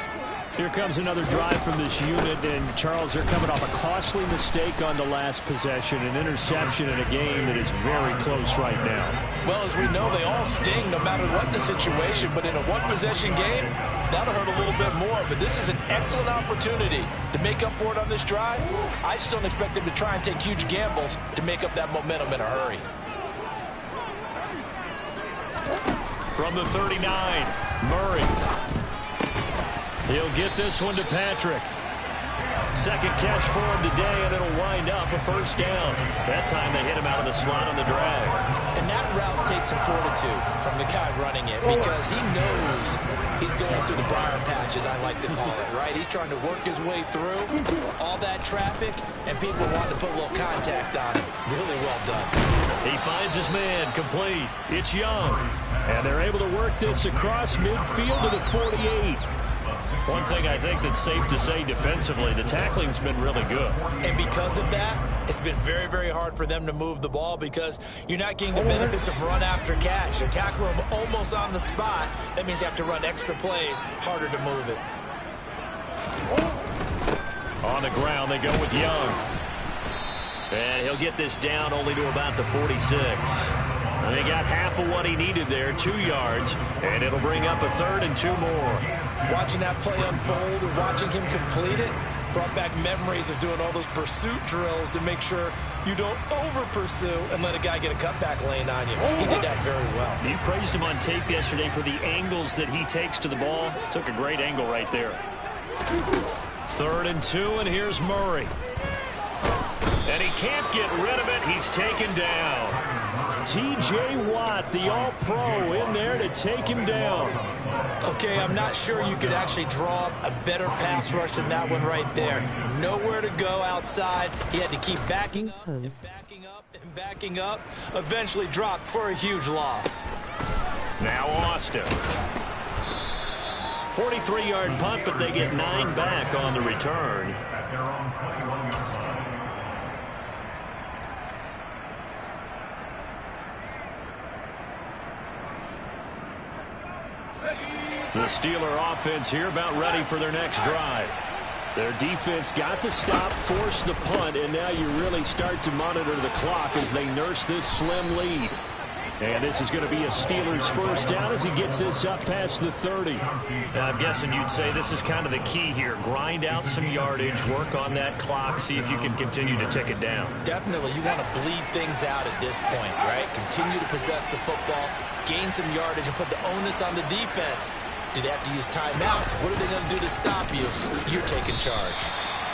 Here comes another drive from this unit, and Charles, they're coming off a costly mistake on the last possession, an interception in a game that is very close right now. Well, as we know, they all sting no matter what the situation, but in a one-possession game, that'll hurt a little bit more. But this is an excellent opportunity to make up for it on this drive. I just don't expect them to try and take huge gambles to make up that momentum in a hurry. From the 39, Murray. He'll get this one to Patrick. Second catch for him today, and it'll wind up a 1st down. That time they hit him out of the slot on the drag. And that route takes some fortitude from the guy running it because he knows he's going through the briar patch, as I like to call it, right? He's trying to work his way through all that traffic, and people want to put a little contact on him. Really well done. He finds his man, complete. It's Young. And they're able to work this across midfield to the 48. One thing I think that's safe to say defensively, the tackling's been really good. And because of that, it's been very, very hard for them to move the ball because you're not getting the benefits of run after catch. They're tackling them almost on the spot. That means they have to run extra plays, harder to move it. On the ground, they go with Young. And he'll get this down only to about the 46. And they got half of what he needed there, 2 yards, and it'll bring up a 3rd and 2 more. Watching that play unfold and watching him complete it brought back memories of doing all those pursuit drills to make sure you don't over-pursue and let a guy get a cutback lane on you. He did that very well. You praised him on tape yesterday for the angles that he takes to the ball. Took a great angle right there. 3rd and 2, and here's Murray. And he can't get rid of it. He's taken down. T.J. Watt, the All-Pro, in there to take him down. Okay, I'm not sure you could actually draw up a better pass rush than that one right there. Nowhere to go outside. He had to keep backing up and backing up and backing up. Eventually dropped for a huge loss. Now Austin. 43-yard punt, but they get 9 back on the return. The Steeler offense here about ready for their next drive. Their defense got the stop, forced the punt, and now you really start to monitor the clock as they nurse this slim lead. And this is going to be a Steelers 1st down as he gets this up past the 30. I'm guessing you'd say this is kind of the key here. Grind out some yardage, work on that clock, see if you can continue to tick it down. Definitely, you want to bleed things out at this point, right? Continue to possess the football, gain some yardage, and put the onus on the defense. Do they have to use timeouts? What are they going to do to stop you? You're taking charge.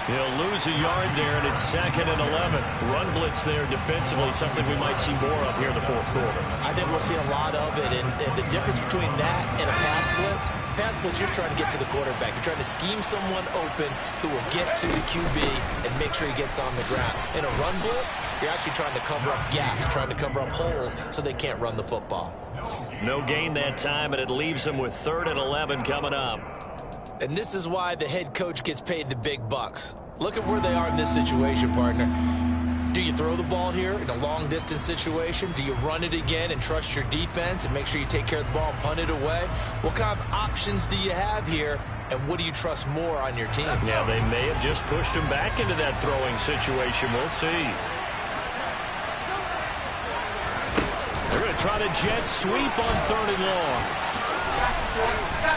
He'll lose a yard there, and it's 2nd and 11. Run blitz there defensively, something we might see more of here in the fourth quarter. I think we'll see a lot of it, and the difference between that and a pass blitz, you're trying to get to the quarterback. You're trying to scheme someone open who will get to the QB and make sure he gets on the ground. In a run blitz, you're actually trying to cover up gaps, trying to cover up holes so they can't run the football. No gain that time, and it leaves them with 3rd and 11 coming up. And this is why the head coach gets paid the big bucks. Look at where they are in this situation, partner. Do you throw the ball here in a long-distance situation? Do you run it again and trust your defense and make sure you take care of the ball and punt it away? What kind of options do you have here, and what do you trust more on your team? Yeah, they may have just pushed him back into that throwing situation. We'll see. They're going to try to jet sweep on 3rd and long.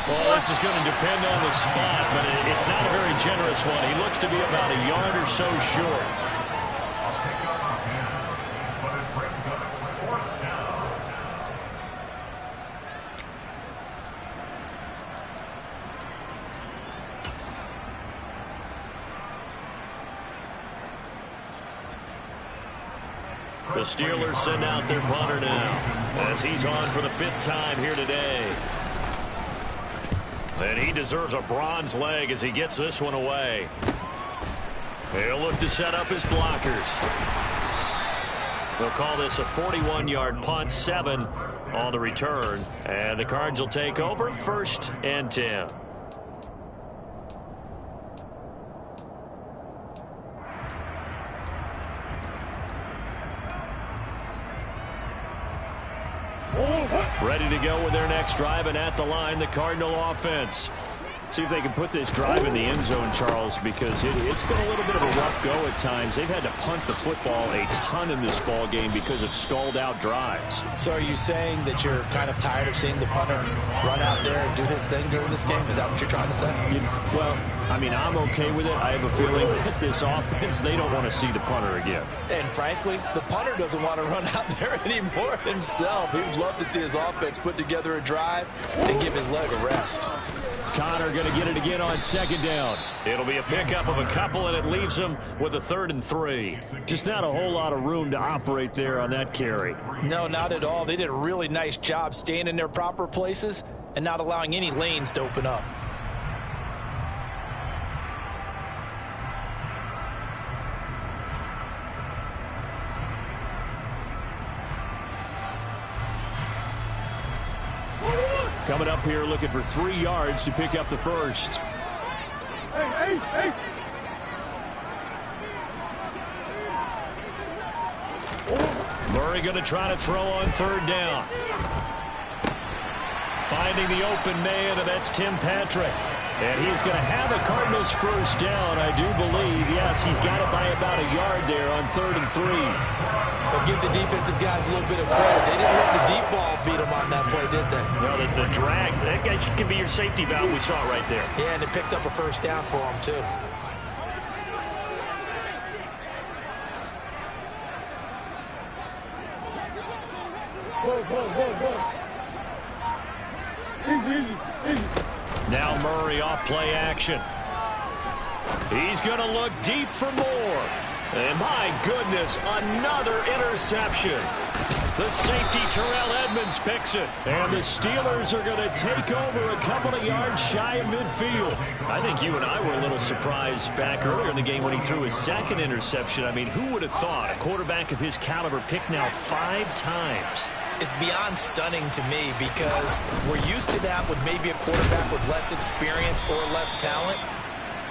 Well, this is going to depend on the spot, but it's not a very generous one. He looks to be about a yard or so short. The Steelers send out their punter now as he's on for the 5th time here today. And he deserves a bronze leg as he gets this one away. He'll look to set up his blockers. They'll call this a 41-yard punt, 7 on the return. And the Cards will take over 1st and 10. Ready to go with their next drive, and at the line, the Cardinal offense. See if they can put this drive in the end zone, Charles, because it's been a little bit of a rough go at times. They've had to punt the football a ton in this ball game because of stalled-out drives. So are you saying that you're kind of tired of seeing the punter run out there and do his thing during this game? Is that what you're trying to say? Well, I mean, I'm okay with it. I have a feeling that this offense, they don't want to see the punter again. And frankly, the punter doesn't want to run out there anymore himself. He would love to see his offense put together a drive and give his leg a rest. Connor going to get it again on 2nd down. It'll be a pickup of a couple, and it leaves them with a 3rd and 3. Just not a whole lot of room to operate there on that carry. No, not at all. They did a really nice job staying in their proper places and not allowing any lanes to open up. Coming up here looking for 3 yards to pick up the 1st. Murray going to try to throw on 3rd down. Finding the open man, and that's Tim Patrick. And he's going to have a Cardinals 1st down, I do believe. Yes, he's got it by about a yard there on 3rd and 3. But give the defensive guys a little bit of credit. They didn't let the deep ball beat them on that play, did they? No, the drag, that guy can be your safety valve. We saw it right there. Yeah, and it picked up a 1st down for them, too. Now Murray off play action. He's going to look deep for more. And my goodness, another interception. The safety, Terrell Edmonds, picks it. And the Steelers are going to take over a couple of yards shy of midfield. I think you and I were a little surprised back earlier in the game when he threw his 2nd interception. I mean, who would have thought a quarterback of his caliber picked now 5 times? It's beyond stunning to me because we're used to that with maybe a quarterback with less experience or less talent.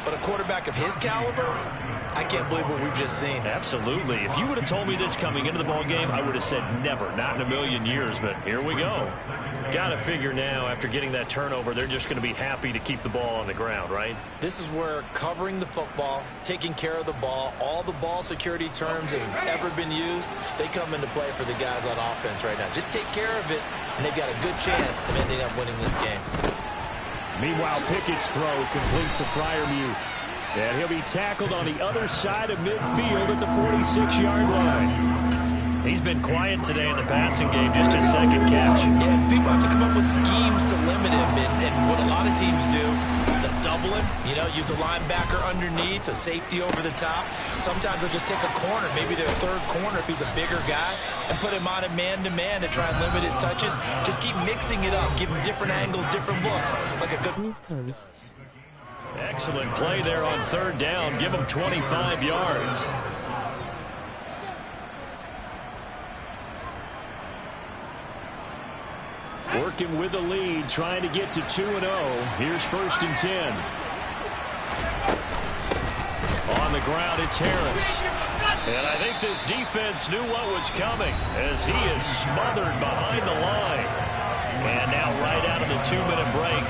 But a quarterback of his caliber, I can't believe what we've just seen. Absolutely. If you would have told me this coming into the ball game, I would have said never, not in a million years, but here we go. Got to figure now, after getting that turnover, they're just going to be happy to keep the ball on the ground, right? This is where covering the football, taking care of the ball, all the ball security terms that have ever been used, they come into play for the guys on offense right now. Just take care of it, and they've got a good chance of ending up winning this game. Meanwhile, Pickett's throw complete to Freiermuth. And he'll be tackled on the other side of midfield at the 46-yard line. He's been quiet today in the passing game, just his 2nd catch. Yeah, people have to come up with schemes to limit him, and what a lot of teams do, double him, use a linebacker underneath, a safety over the top. Sometimes they'll just take a corner, maybe their third corner if he's a bigger guy, and put him on a man-to-man to try and limit his touches. Just keep mixing it up, give him different angles, different looks, like a good... Excellent play there on third down. Give him 25 yards. Working with the lead, trying to get to 2-0. Here's 1st and 10. On the ground, it's Harris. And I think this defense knew what was coming as he is smothered behind the line. And now right out of the 2-minute break,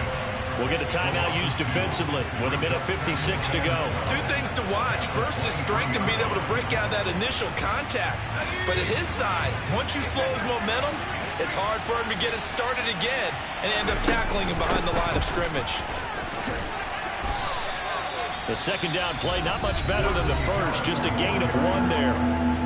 we'll get a timeout used defensively with 1:56 to go. Two things to watch. First is strength and being able to break out that initial contact. But at his size, once you slow his momentum, it's hard for him to get it started again and end up tackling him behind the line of scrimmage. The second down play, not much better than the first, just a gain of 1 there.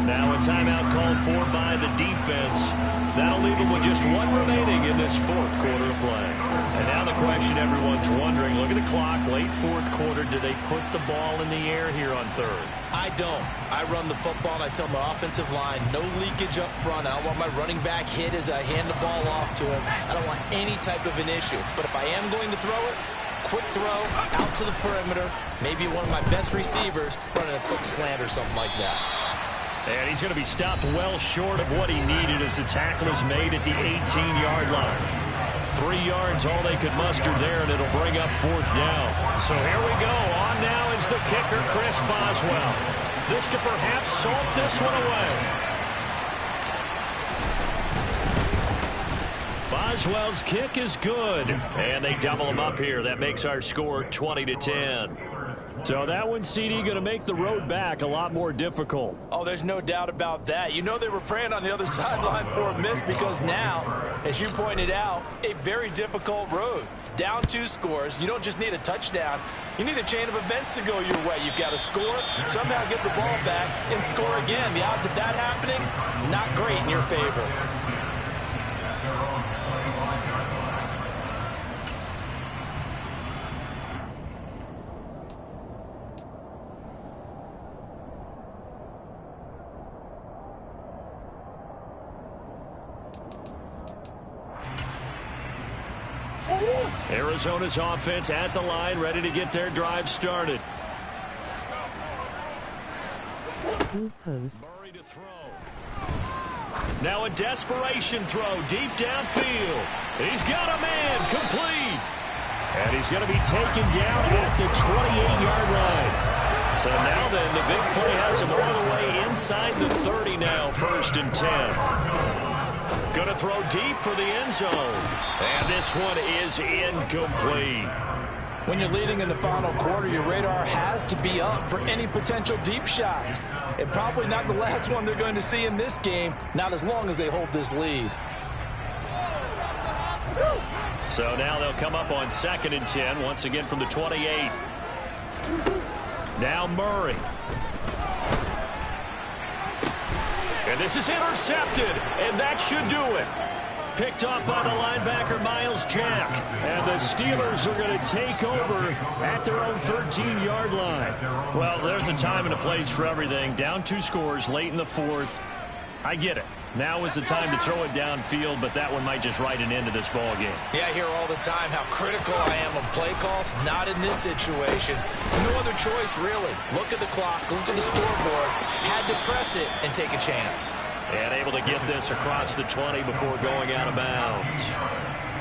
Now a timeout called for by the defense. That'll leave them with just 1 remaining in this 4th quarter of play. And now the question everyone's wondering, look at the clock, late 4th quarter, do they put the ball in the air here on 3rd? I don't. I run the football and I tell my offensive line, no leakage up front. I don't want my running back hit as I hand the ball off to him. I don't want any type of an issue. But if I am going to throw it, quick throw, out to the perimeter, maybe one of my best receivers running a quick slant or something like that. And he's going to be stopped well short of what he needed as the tackle is made at the 18-yard line. 3 yards, all they could muster there, and it'll bring up 4th down. So here we go. On now is the kicker, Chris Boswell. This to perhaps salt this one away. Boswell's kick is good, and they double him up here. That makes our score 20-10. So that one, CD, going to make the road back a lot more difficult. Oh, there's no doubt about that. They were praying on the other sideline for a miss because now, as you pointed out, a very difficult road. Down 2 scores. You don't just need a touchdown. You need a chain of events to go your way. You've got to score, somehow get the ball back, and score again. The odds of that happening, not great in your favor. Arizona's offense at the line, ready to get their drive started. Murray to throw. Now a desperation throw deep downfield. He's got a man, complete. And he's going to be taken down at the 28-yard line. So now then, the big play has him all the way inside the 30 now, 1st and 10. Going to throw deep for the end zone. And this one is incomplete. When you're leading in the final quarter, your radar has to be up for any potential deep shots. And probably not the last one they're going to see in this game, not as long as they hold this lead. So now they'll come up on 2nd and 10, once again from the 28. Now Murray. And this is intercepted, and that should do it. Picked off by the linebacker, Miles Jack. And the Steelers are going to take over at their own 13-yard line. Well, there's a time and a place for everything. Down 2 scores late in the 4th. I get it. Now is the time to throw it downfield, but that one might just write an end to this ball game. Yeah, I hear all the time how critical I am of play calls. Not in this situation. No other choice, really. Look at the clock, look at the scoreboard. Had to press it and take a chance. And able to get this across the 20 before going out of bounds.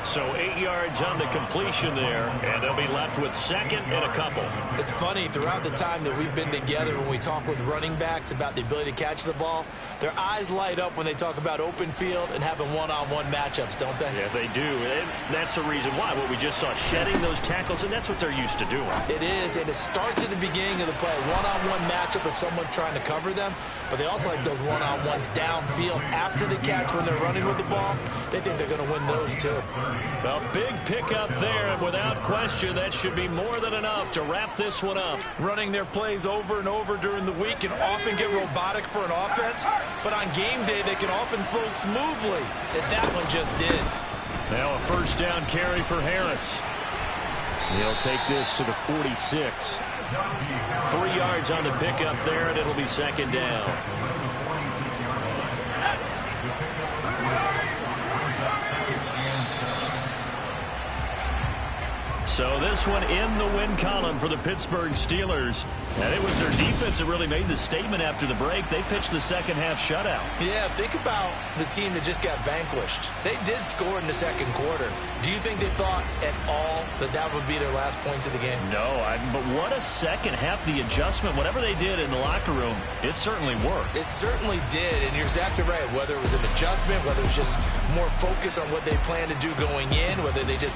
So 8 yards on the completion there, and they'll be left with 2nd and a couple. It's funny, throughout the time that we've been together, when we talk with running backs about the ability to catch the ball, their eyes light up when they talk about open field and having one-on-one matchups, don't they? Yeah, they do. And that's the reason why. What we just saw, shedding those tackles, and that's what they're used to doing. It is, and it starts at the beginning of the play. One-on-one matchup if someone's trying to cover them, but they also like those one-on-ones downfield after the catch when they're running with the ball. They think they're going to win those, too. A big pickup there, and without question, that should be more than enough to wrap this one up. Running their plays over and over during the week can often get robotic for an offense, but on game day, they can often flow smoothly, as that one just did. Now a 1st down carry for Harris. He'll take this to the 46. 3 yards on the pickup there, and it'll be second down. So this one in the win column for the Pittsburgh Steelers. And it was their defense that really made the statement after the break. They pitched the second half shutout. Yeah, think about the team that just got vanquished. They did score in the second quarter. Do you think they thought at all that that would be their last points of the game? No, but what a second half. The adjustment, whatever they did in the locker room, it certainly worked. It certainly did, and you're exactly right. Whether it was an adjustment, whether it was just more focus on what they planned to do going in, whether they just